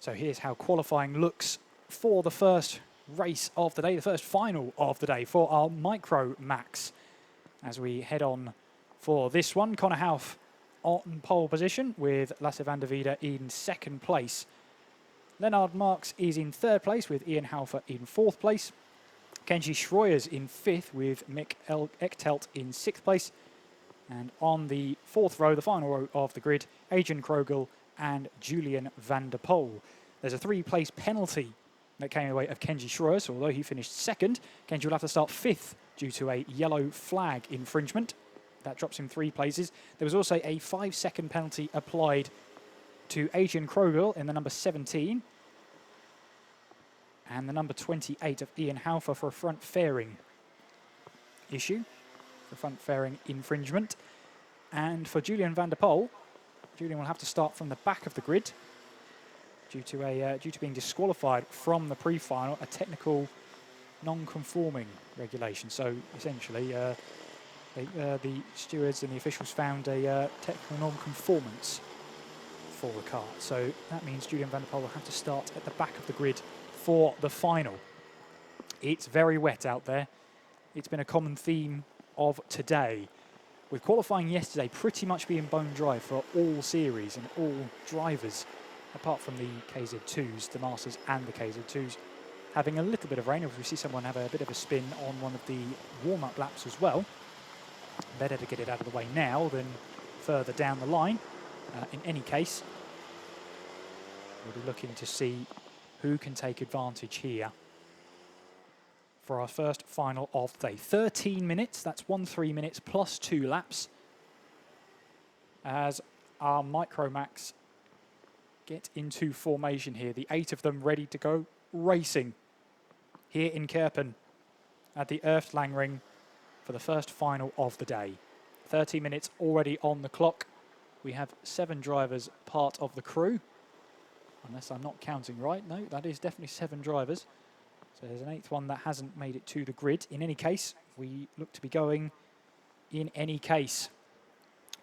So here's how qualifying looks for the first race of the day, the first final of the day for our Micro Max. As we head on for this one, Connor Hauff on pole position with Lasse van der Wiede in second place. Lennard Marx is in third place with Ian Halfer in fourth place. Kenji Schroyers in fifth with Mick Echtelt in sixth place. And on the fourth row, the final row of the grid, Adrian Krogel and Julian van der Poel. There's a 3-place penalty that came in the way of Kenji Schroyers, so although he finished second. Kenji will have to start fifth due to a yellow flag infringement. That drops him 3 places. There was also a 5-second penalty applied to Adrian Krogel in the number 17 and the number 28 of Ian Halfer for a front fairing issue, for front fairing infringement. And for Julian van der Poel, Julian will have to start from the back of the grid due to being disqualified from the pre-final, a technical non-conforming regulation. So essentially, the stewards and the officials found a technical non-conformance for the car. So that means Julian van der Poel will have to start at the back of the grid for the final. It's very wet out there. It's been a common theme of today, with qualifying yesterday pretty much being bone dry for all series and all drivers, apart from the KZ2s, the Masters and the KZ2s, having a little bit of rain. If we see someone have a bit of a spin on one of the warm-up laps as well, better to get it out of the way now than further down the line. In any case, we'll be looking to see who can take advantage here for our first final of the day. 13 minutes, that's 13 minutes plus 2 laps, as our Micro Max get into formation here. The 8 of them ready to go racing here in Kerpen at the Erftlang for the first final of the day. 30 minutes already on the clock. We have 7 drivers part of the crew, unless I'm not counting right. No, that is definitely 7 drivers. So there's an 8th one that hasn't made it to the grid. In any case, we look to be going in any case.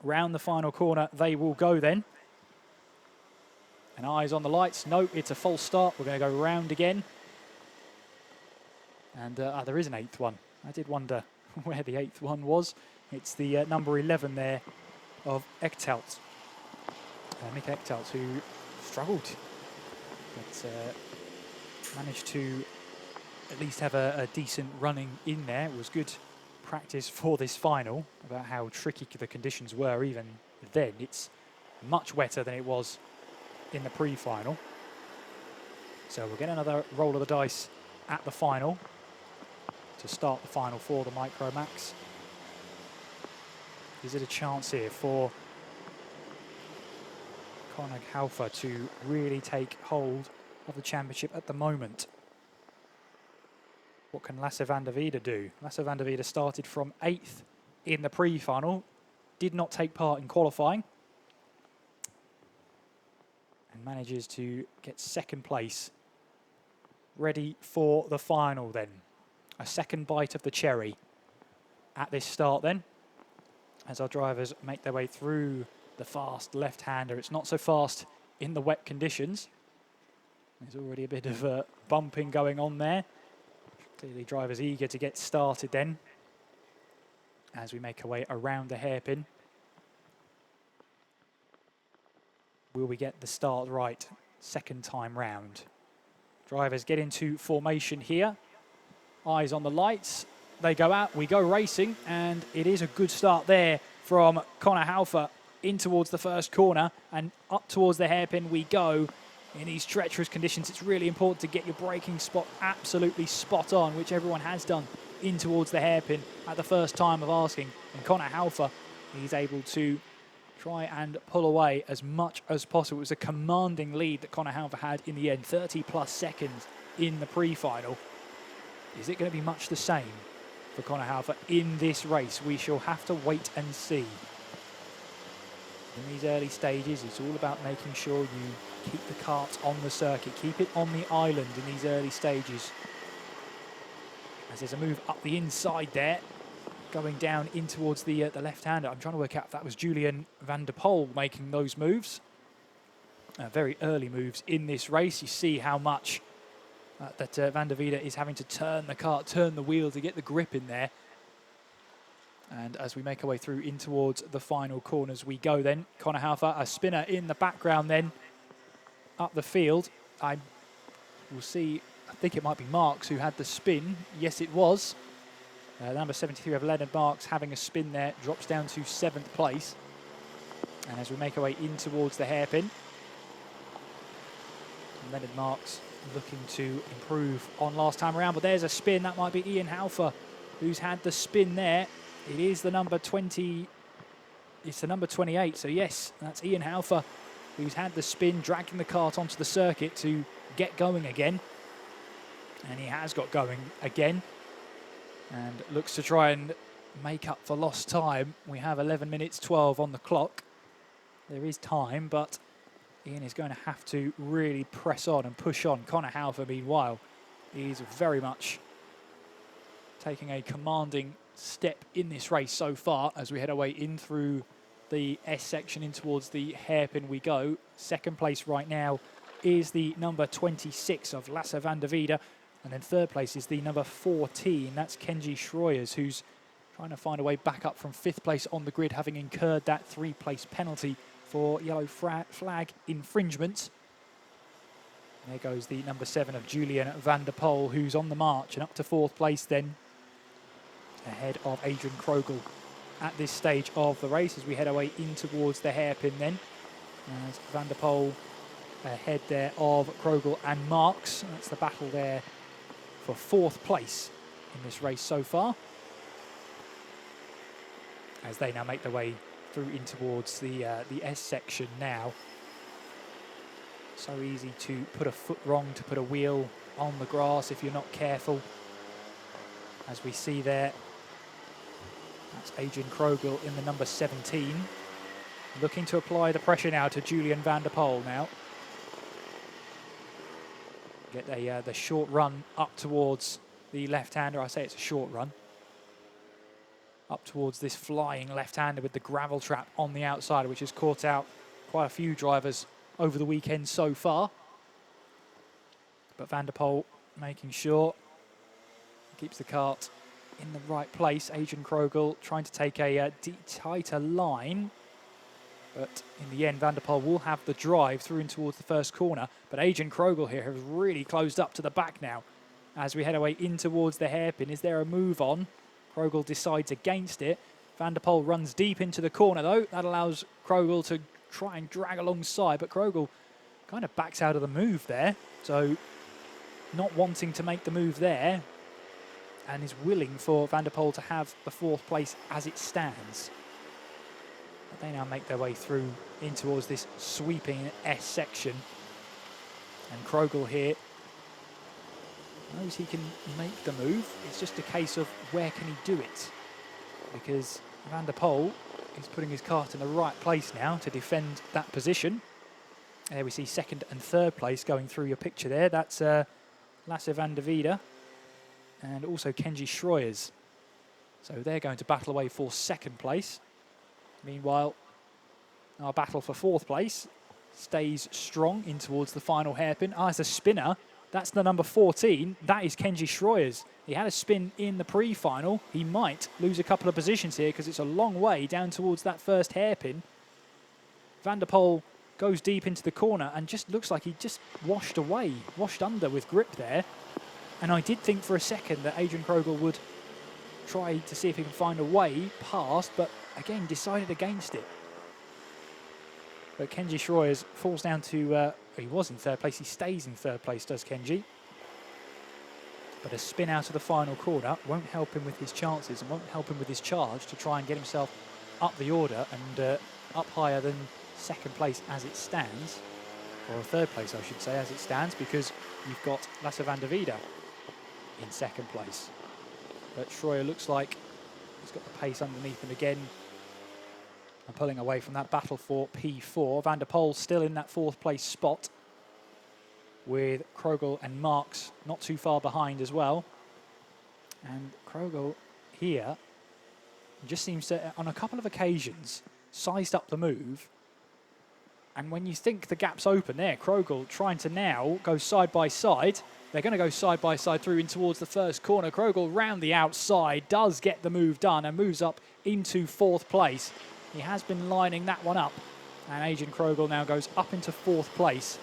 Round the final corner they will go then. And eyes on the lights. No, it's a false start. We're going to go round again. And there is an 8th one. I did wonder where the 8th one was. It's the number 11 there of Echtelt. Mick Echtelt, who struggled, but managed to at least have a decent running in there. It was good practice for this final about how tricky the conditions were even then. It's much wetter than it was in the pre-final. So we'll get another roll of the dice at the final to start the final for the Micro Max. Is it a chance here for Connor Halfer to really take hold of the championship at the moment? What can Lasse van der Wiede do? Lasse van der Wiede started from 8th in the pre-final, did not take part in qualifying, and manages to get 2nd place. Ready for the final then. A second bite of the cherry at this start then, as our drivers make their way through the fast left-hander. It's not so fast in the wet conditions. There's already a bit of bumping going on there. Clearly drivers eager to get started then, as we make our way around the hairpin. Will we get the start right 2nd time round? Drivers get into formation here. Eyes on the lights. They go out, we go racing, and it is a good start there from Connor Halfer in towards the first corner, and up towards the hairpin we go. In these treacherous conditions, it's really important to get your braking spot absolutely spot on, which everyone has done in towards the hairpin at the first time of asking. And Connor Halfer, he's able to try and pull away as much as possible. It was a commanding lead that Connor Halfer had in the end, 30+ seconds in the pre-final. Is it going to be much the same for Connor Halfer in this race? We shall have to wait and see. In these early stages, it's all about making sure you keep the kart on the circuit, keep it on the island in these early stages. As there's a move up the inside there, going down in towards the left-hander. I'm trying to work out if that was Julian van der Poel making those moves. very early moves in this race. You see how much that Van der Wiede is having to turn the cart, turn the wheel to get the grip in there. And as we make our way through in towards the final corners we go then. Conor Haufer, a spinner in the background then, up the field. We'll see, I think it might be Marks who had the spin. Yes, it was. Number 73 of Leonard Marks having a spin there, drops down to 7th place. And as we make our way in towards the hairpin, Leonard Marks looking to improve on last time around, but there's a spin. That might be Ian Haufer who's had the spin there. It is the number 20, it's the number 28, so yes, that's Ian Haufer who's had the spin, dragging the cart onto the circuit to get going again. And he has got going again and looks to try and make up for lost time. We have 11 minutes 12 on the clock. There is time, but Ian is going to have to really press on and push on. Conor Haufer, meanwhile, is very much taking a commanding step in this race so far as we head our way in through the S section in towards the hairpin we go. 2nd place right now is the number 26 of Lasse van der Wiede, and then 3rd place is the number 14. That's Kenji Schroyers, who's trying to find a way back up from 5th place on the grid, having incurred that 3-place penalty for yellow flag infringement. And there goes the number 7 of Julian van der Poel, who's on the march and up to 4th place then, ahead of Adrian Krogel at this stage of the race as we head our way in towards the hairpin then. As van der Poel ahead there of Krogel and Marks. That's the battle there for 4th place in this race so far, as they now make their way through in towards the S section now. So easy to put a foot wrong, to put a wheel on the grass if you're not careful. As we see there, that's Adrian Krogel in the number 17, looking to apply the pressure now to Julian van der Poel now. Get the short run up towards the left-hander. I say it's a short run. Up towards this flying left-hander with the gravel trap on the outside, which has caught out quite a few drivers over the weekend so far. But van der Poel making sure he keeps the cart in the right place. Adrian Krogel trying to take a tighter line, but in the end van der Poel will have the drive through in towards the first corner. But Adrian Krogel here has really closed up to the back now as we head away in towards the hairpin. Is there a move on? Krogel decides against it. Van der Poel runs deep into the corner though. That allows Krogel to try and drag alongside, but Krogel kind of backs out of the move there. So not wanting to make the move there, and is willing for van der Poel to have the 4th place as it stands. But they now make their way through in towards this sweeping S section. And Krogel here knows he can make the move. It's just a case of where can he do it? Because van der Poel is putting his cart in the right place now to defend that position. There we see 2nd and 3rd place going through your picture there. That's Lasse van der Wiede and also Kenji Schroyers. So they're going to battle away for 2nd place. Meanwhile, our battle for 4th place stays strong in towards the final hairpin. As a spinner, that's the number 14. That is Kenji Schroyers. He had a spin in the pre-final. He might lose a couple of positions here because it's a long way down towards that first hairpin. Van der Poel goes deep into the corner and just looks like he just washed under with grip there. And I did think for a second that Adrian Krogel would try to see if he can find a way past, but again decided against it. But Kenji Schroyers falls down to, he was in 3rd place, he stays in 3rd place, does Kenji. But a spin out of the final corner won't help him with his chances and won't help him with his charge to try and get himself up the order and up higher than 2nd place as it stands, or 3rd place I should say as it stands, because you've got Lasse van der Wiede in 2nd place. But Schroyer looks like he's got the pace underneath him again and pulling away from that battle for P4. Van der Poel still in that 4th place spot, with Krogel and Marks not too far behind as well. And Krogel here just seems to, on a couple of occasions, sized up the move And when you think the gap's open there, Krogel trying to now go side by side. They're going to go side by side through in towards the first corner. Krogel round the outside, does get the move done and moves up into 4th place. He has been lining that one up. And Adrian Krogel now goes up into 4th place.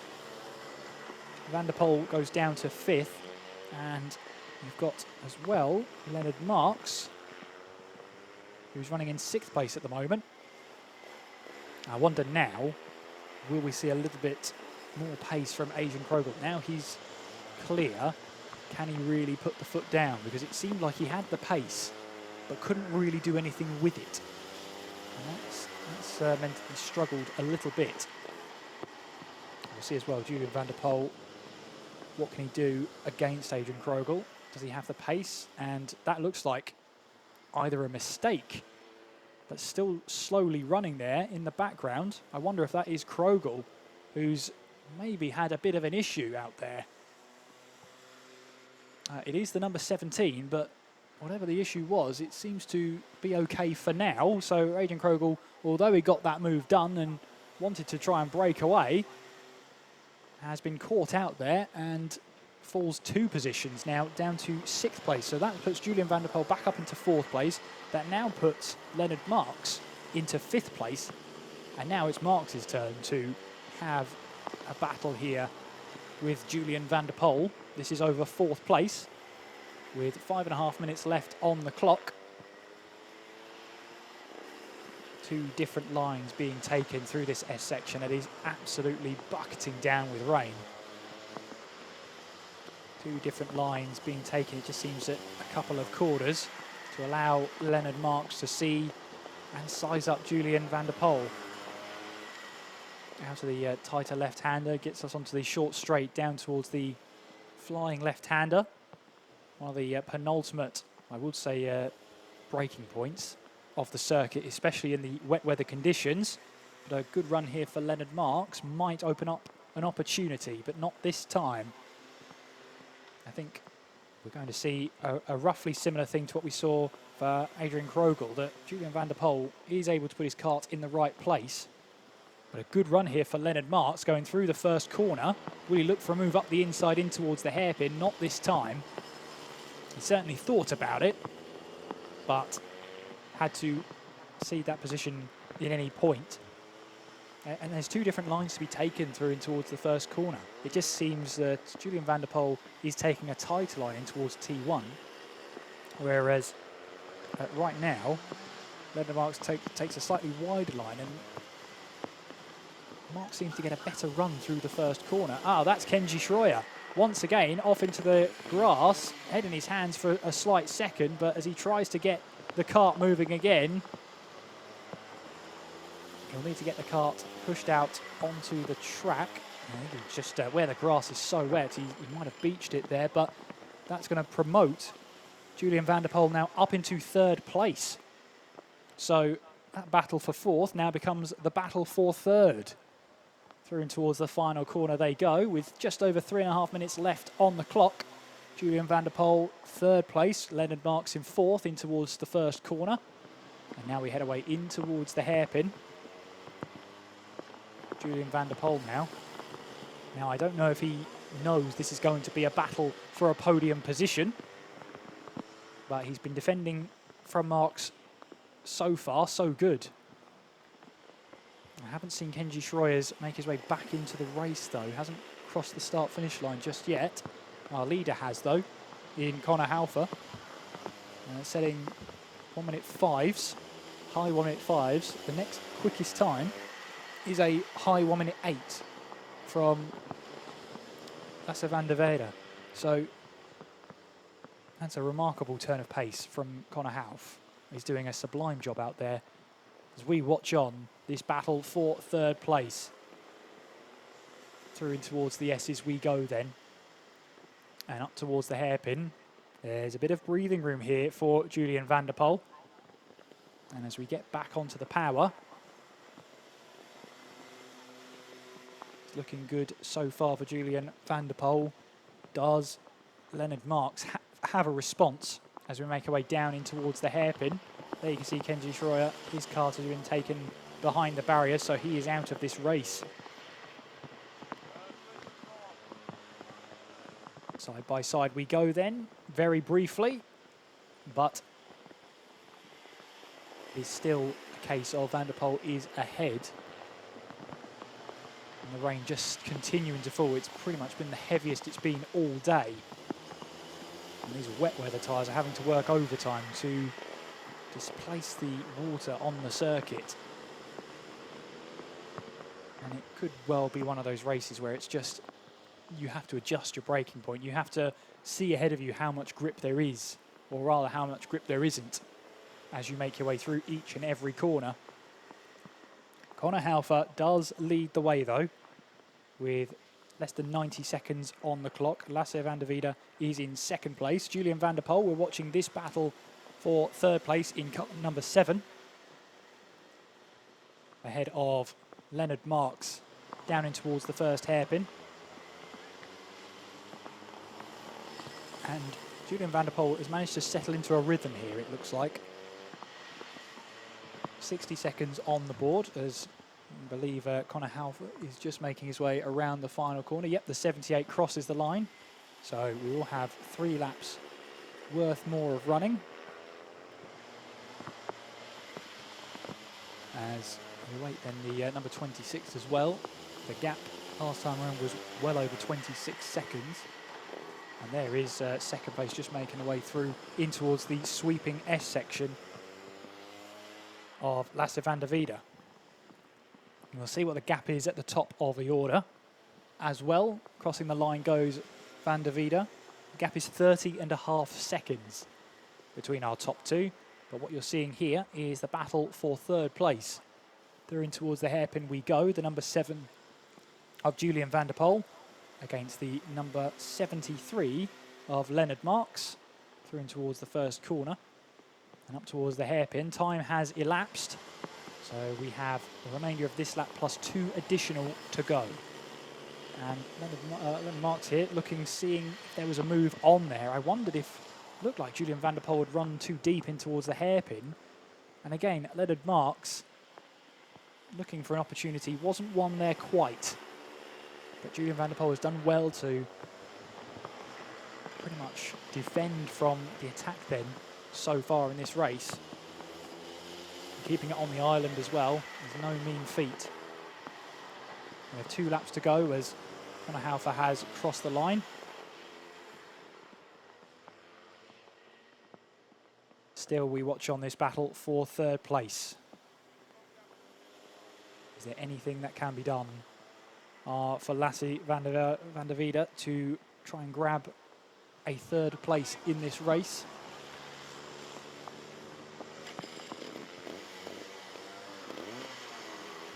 Van der Poel goes down to 5th. And you've got as well Leonard Marks, who's running in 6th place at the moment. I wonder now, will we see a little bit more pace from Adrian Krogel? Now he's clear, can he really put the foot down? Because it seemed like he had the pace, but couldn't really do anything with it. And that's meant he struggled a little bit. We'll see as well, Julian Van der Poel, what can he do against Adrian Krogel? Does he have the pace? And that looks like either a mistake, but still slowly running there in the background. I wonder if that is Krogel, who's maybe had a bit of an issue out there. It is the number 17, but whatever the issue was, it seems to be okay for now. So Adrian Krogel, although he got that move done and wanted to try and break away, has been caught out there and falls 2 positions now down to 6th place. So that puts Julian Van der Poel back up into 4th place. That now puts Leonard Marks into 5th place. And now it's Marks' turn to have a battle here with Julian Van der Poel. This is over 4th place with 5.5 minutes left on the clock. 2 different lines being taken through this S section. It is absolutely bucketing down with rain. 2 different lines being taken. It just seems that a couple of corners to allow Leonard Marks to see and size up Julian Van der Poel. Out of the tighter left-hander, gets us onto the short straight down towards the flying left-hander. One of the penultimate, I would say, braking points of the circuit, especially in the wet weather conditions. But a good run here for Leonard Marks might open up an opportunity, but not this time. I think we're going to see a roughly similar thing to what we saw for Adrian Krogel, that Julian Van der Poel is able to put his kart in the right place. But a good run here for Leonard Marks going through the first corner. Will he look for a move up the inside in towards the hairpin? Not this time. He certainly thought about it, but had to cede that position in any point. And there's 2 different lines to be taken through in towards the first corner. It just seems that Julian Van der Poel is taking a tighter line in towards T1, whereas right now, Leonard Marks takes a slightly wider line, and Mark seems to get a better run through the first corner. Ah, that's Kenji Schroyer. Once again, off into the grass, head in his hands for a slight second, but as he tries to get the kart moving again, he'll need to get the kart pushed out onto the track. Just where the grass is so wet, he might have beached it there, but that's going to promote Julian Van der Poel now up into 3rd place. So that battle for 4th now becomes the battle for 3rd. Through and towards the final corner they go with just over 3.5 minutes left on the clock. Julian Van der Poel 3rd place, Leonard Marks in 4th in towards the first corner. And now we head away in towards the hairpin. Julian Van der Poel now. Now I don't know if he knows this is going to be a battle for a podium position, but he's been defending from Marks so far, so good. I haven't seen Kenji Schroyers make his way back into the race though. He hasn't crossed the start-finish line just yet. Our leader has though, in Connor Halfer. Setting 1 minute 5s, high 1 minute 5s. The next quickest time is a high 1 minute 8 from Lasse van der Velde. So that's a remarkable turn of pace from Connor Half. He's doing a sublime job out there as we watch on this battle for 3rd place. Through in towards the S's we go then. And up towards the hairpin. There's a bit of breathing room here for Julian Van der Poel. And as we get back onto the power, it's looking good so far for Julian Van der Poel. Does Leonard Marks have a response as we make our way down in towards the hairpin? There you can see Kenji Schroyer. His kart has been taken behind the barrier, so he is out of this race. Side by side we go then, very briefly, but it's still a case of Van der Poel is ahead. And the rain just continuing to fall. It's pretty much been the heaviest it's been all day. And these wet weather tyres are having to work overtime to displace the water on the circuit. And it could well be one of those races where it's just, you have to adjust your braking point. You have to see ahead of you how much grip there is, or rather how much grip there isn't, as you make your way through each and every corner. Conor Haufer does lead the way though, with less than 90 seconds on the clock. Lasse van der Wiede is in second place. Julian van der Poel, we're watching this battle for third place in cut number 7. Ahead of Leonard Marks down in towards the first hairpin. And Julian van der Poel has managed to settle into a rhythm here, it looks like. 60 seconds on the board as I believe Conor Haufer is just making his way around the final corner. Yep, the 78 crosses the line. So we will have 3 laps worth more of running. As we wait then the number 26 as well. The gap last time around was well over 26 seconds. And there is second place just making the way through in towards the sweeping S section of Lasse van der Wiede. We'll see what the gap is at the top of the order. As well, crossing the line goes van der Wiede. The gap is 30.5 seconds between our top 2. But what you're seeing here is the battle for third place. Through in towards the hairpin we go. The number 7 of Julian van der Poel against the number 73 of Leonard Marks. Through in towards the first corner. And up towards the hairpin. Time has elapsed. So we have the remainder of this lap plus 2 additional to go. And Leonard Marks here looking, seeing if there was a move on there. I wondered if it looked like Julian van der Poel would run too deep in towards the hairpin. And again, Leonard Marks looking for an opportunity. Wasn't one there quite. But Julian van der Poel has done well to pretty much defend from the attack then so far in this race. Keeping it on the island as well is no mean feat. We have 2 laps to go as Conor Haufer has crossed the line. Still, we watch on this battle for third place. Is there anything that can be done for Lasse van der Wiede to try and grab a third place in this race?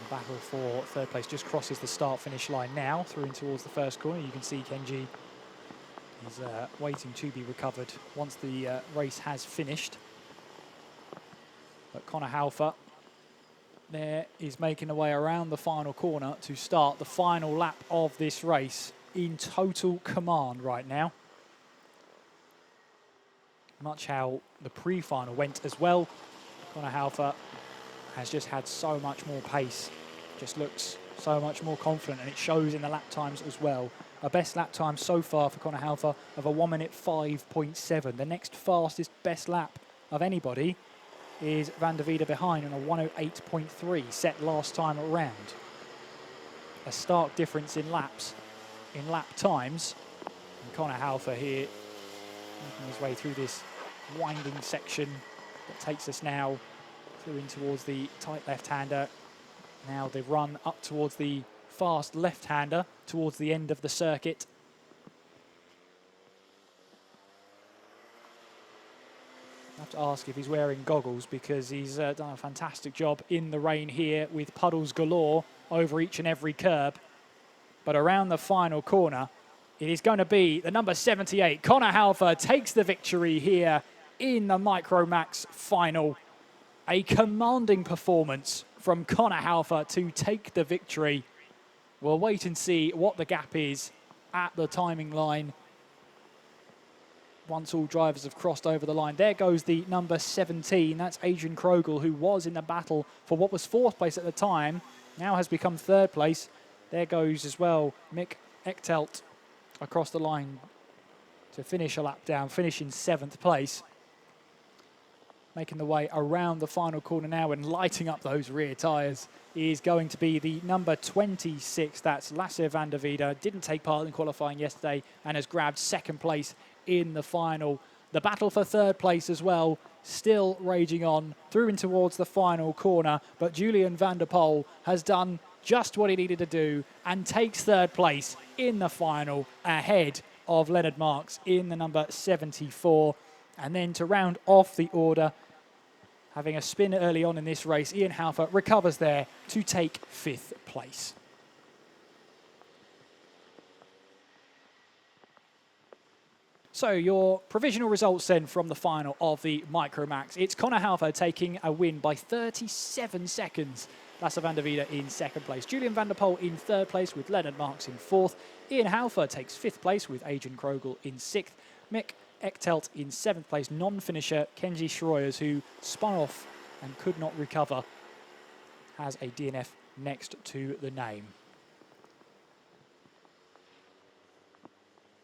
Battle for third place just crosses the start-finish line now, through in towards the first corner. You can see Kenji is waiting to be recovered once the race has finished. But Conor Haufer there is making the way around the final corner to start the final lap of this race in total command right now. Much how the pre-final went as well. Conor Haufer has just had so much more pace, just looks so much more confident, and it shows in the lap times as well. A best lap time so far for Conor Haufer of a 1 minute 5.7. The next fastest best lap of anybody is van der Wiede behind on a 108.3 set last time around. A stark difference in laps, in lap times. And Conor Haufer here making his way through this winding section that takes us now through in towards the tight left-hander. Now the run up towards the fast left-hander towards the end of the circuit. I have to ask if he's wearing goggles, because he's done a fantastic job in the rain here with puddles galore over each and every curb. But around the final corner, it is going to be the number 78. Conor Haufer takes the victory here in the Micromax final. A commanding performance from Conor Haufer to take the victory. We'll wait and see what the gap is at the timing line. once all drivers have crossed over the line. There goes the number 17. That's Adrian Krogel, who was in the battle for what was 4th place at the time, now has become 3rd place. There goes as well Mick Echtelt across the line to finish a lap down, finish in 7th place. Making the way around the final corner now and lighting up those rear tyres is going to be the number 26. That's Lasse van der Wiede. Didn't take part in qualifying yesterday and has grabbed 2nd place in the final. The battle for 3rd place as well, still raging on through and towards the final corner. But Julian van der Poel has done just what he needed to do and takes 3rd place in the final ahead of Leonard Marks in the number 74. And then to round off the order, having a spin early on in this race, Ian Halfer recovers there to take 5th place. So your provisional results then from the final of the Micromax. It's Conor Halfer taking a win by 37 seconds. Lasse van der Wiede in 2nd place. Julian van der Poel in 3rd place with Leonard Marks in 4th. Ian Halfer takes 5th place with Adrian Krogel in 6th. Mick Echtelt in 7th place. Non-finisher Kenji Schroyers, who spun off and could not recover, has a DNF next to the name.